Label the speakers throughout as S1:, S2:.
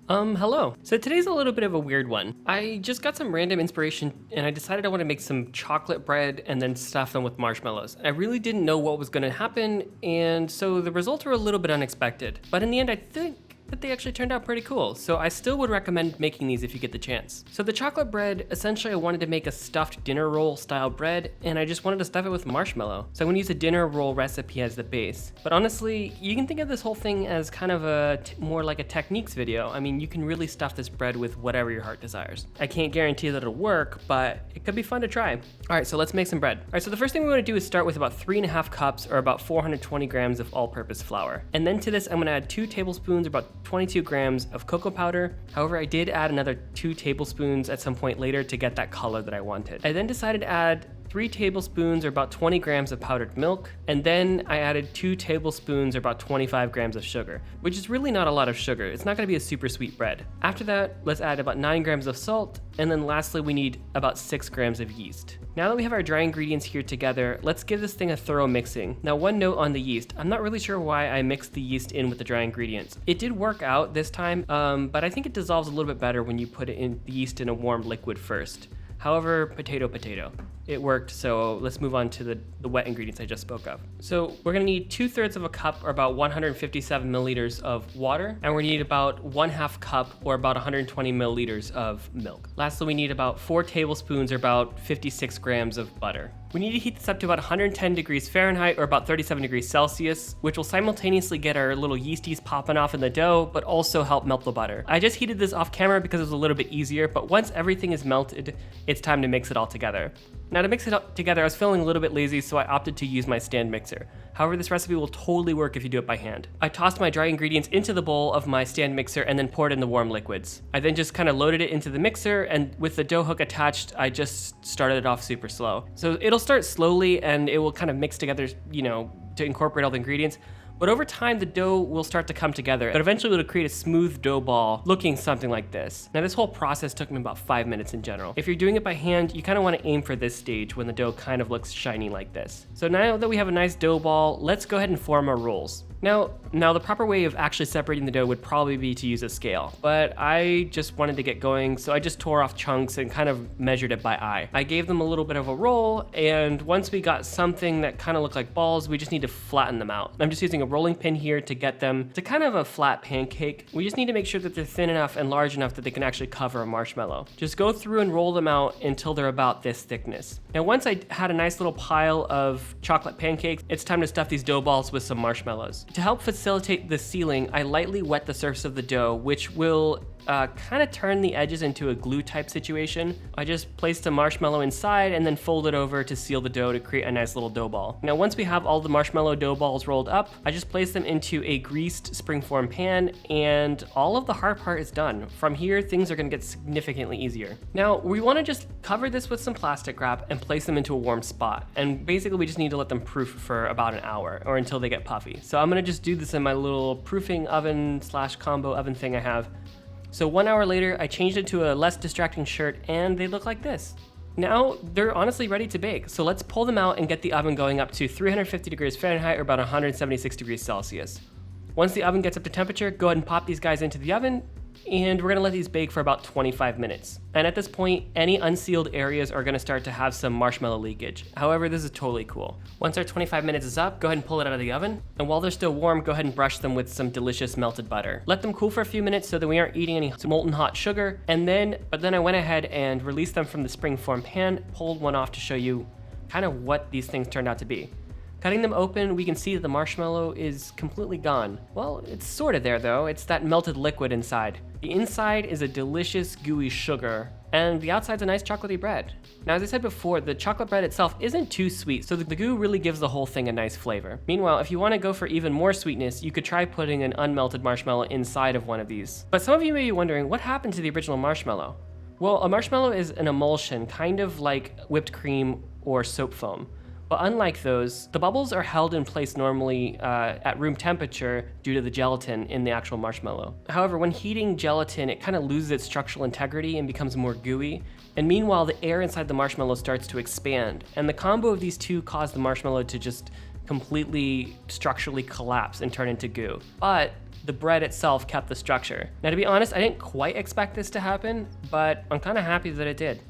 S1: Hello. So today's a little bit of a weird one. I just got some random inspiration and I decided I want to make some chocolate bread and then stuff them with marshmallows. I really didn't know what was going to happen, and so the results were a little bit unexpected. But in the end, I think that they actually turned out pretty cool, so I still would recommend making these if you get the chance. So the chocolate bread, essentially I wanted to make a stuffed dinner roll style bread, and I just wanted to stuff it with marshmallow. So I'm gonna use a dinner roll recipe as the base. But honestly, you can think of this whole thing as kind of more like a techniques video. I mean, you can really stuff this bread with whatever your heart desires. I can't guarantee that it'll work, but it could be fun to try. All right, so let's make some bread. All right, so the first thing we wanna do is start with about 3.5 cups or about 420 grams of all-purpose flour. And then to this, I'm gonna add 2 tablespoons or about 22 grams of cocoa powder. However, I did add another 2 tablespoons at some point later to get that color that I wanted. I then decided to add 3 tablespoons or about 20 grams of powdered milk, and then I added 2 tablespoons or about 25 grams of sugar, which is really not a lot of sugar. It's not gonna be a super sweet bread. After that, let's add about 9 grams of salt, and then lastly, we need about 6 grams of yeast. Now that we have our dry ingredients here together, let's give this thing a thorough mixing. Now, one note on the yeast. I'm not really sure why I mixed the yeast in with the dry ingredients. It did work out this time, but I think it dissolves a little bit better when you put the yeast in a warm liquid first. However, potato. It worked, so let's move on to the wet ingredients I just spoke of. So we're gonna need 2/3 of a cup or about 157 milliliters of water, and we're gonna need about 1/2 cup or about 120 milliliters of milk. Lastly, we need about 4 tablespoons or about 56 grams of butter. We need to heat this up to about 110 degrees Fahrenheit or about 37 degrees Celsius, which will simultaneously get our little yeasties popping off in the dough, but also help melt the butter. I just heated this off camera because it was a little bit easier, but once everything is melted, it's time to mix it all together. Now to mix it up together, I was feeling a little bit lazy, so I opted to use my stand mixer. However, this recipe will totally work if you do it by hand. I tossed my dry ingredients into the bowl of my stand mixer and then poured in the warm liquids. I then just kind of loaded it into the mixer, and with the dough hook attached, I just started it off super slow. So it'll start slowly and it will kind of mix together, to incorporate all the ingredients. But over time, the dough will start to come together, but eventually it'll create a smooth dough ball looking something like this. Now, this whole process took me about 5 minutes in general. If you're doing it by hand, you kind of want to aim for this stage when the dough kind of looks shiny like this. So now that we have a nice dough ball, let's go ahead and form our rolls. Now the proper way of actually separating the dough would probably be to use a scale, but I just wanted to get going, so I just tore off chunks and kind of measured it by eye. I gave them a little bit of a roll, and once we got something that kind of looked like balls, we just need to flatten them out. I'm just using a rolling pin here to get them to kind of a flat pancake. We just need to make sure that they're thin enough and large enough that they can actually cover a marshmallow. Just go through and roll them out until they're about this thickness. Now, once I had a nice little pile of chocolate pancakes, it's time to stuff these dough balls with some marshmallows. To help facilitate the sealing, I lightly wet the surface of the dough, which will kind of turn the edges into a glue type situation. I just placed a marshmallow inside and then fold it over to seal the dough to create a nice little dough ball. Now, once we have all the marshmallow dough balls rolled up, I just place them into a greased springform pan, and all of the hard part is done. From here, things are gonna get significantly easier. Now, we wanna just cover this with some plastic wrap and place them into a warm spot. And basically, we just need to let them proof for about an hour or until they get puffy. So I'm gonna just do this in my little proofing oven / combo oven thing I have. So 1 hour later, I changed it to a less distracting shirt, and they look like this. Now, they're honestly ready to bake, so let's pull them out and get the oven going up to 350 degrees Fahrenheit or about 176 degrees Celsius. Once the oven gets up to temperature, go ahead and pop these guys into the oven, and we're gonna let these bake for about 25 minutes. And at this point, any unsealed areas are gonna start to have some marshmallow leakage. However, this is totally cool. Once our 25 minutes is up, go ahead and pull it out of the oven. And while they're still warm, go ahead and brush them with some delicious melted butter. Let them cool for a few minutes so that we aren't eating any molten hot sugar. But then I went ahead and released them from the springform pan, pulled one off to show you kind of what these things turned out to be. Cutting them open, we can see that the marshmallow is completely gone. Well, it's sort of there though. It's that melted liquid inside. The inside is a delicious gooey sugar, and the outside's a nice chocolatey bread. Now, as I said before, the chocolate bread itself isn't too sweet, so the goo really gives the whole thing a nice flavor. Meanwhile, if you want to go for even more sweetness, you could try putting an unmelted marshmallow inside of one of these. But some of you may be wondering, what happened to the original marshmallow? Well, a marshmallow is an emulsion, kind of like whipped cream or soap foam. But unlike those, the bubbles are held in place normally at room temperature due to the gelatin in the actual marshmallow. However, when heating gelatin, it kind of loses its structural integrity and becomes more gooey. And meanwhile, the air inside the marshmallow starts to expand. And the combo of these two cause the marshmallow to just completely structurally collapse and turn into goo. But the bread itself kept the structure. Now, to be honest, I didn't quite expect this to happen, but I'm kind of happy that it did.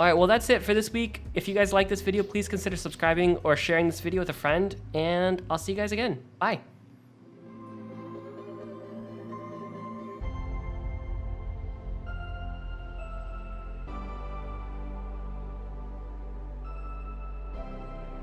S1: All right, well, that's it for this week. If you guys like this video, please consider subscribing or sharing this video with a friend, and I'll see you guys again. Bye.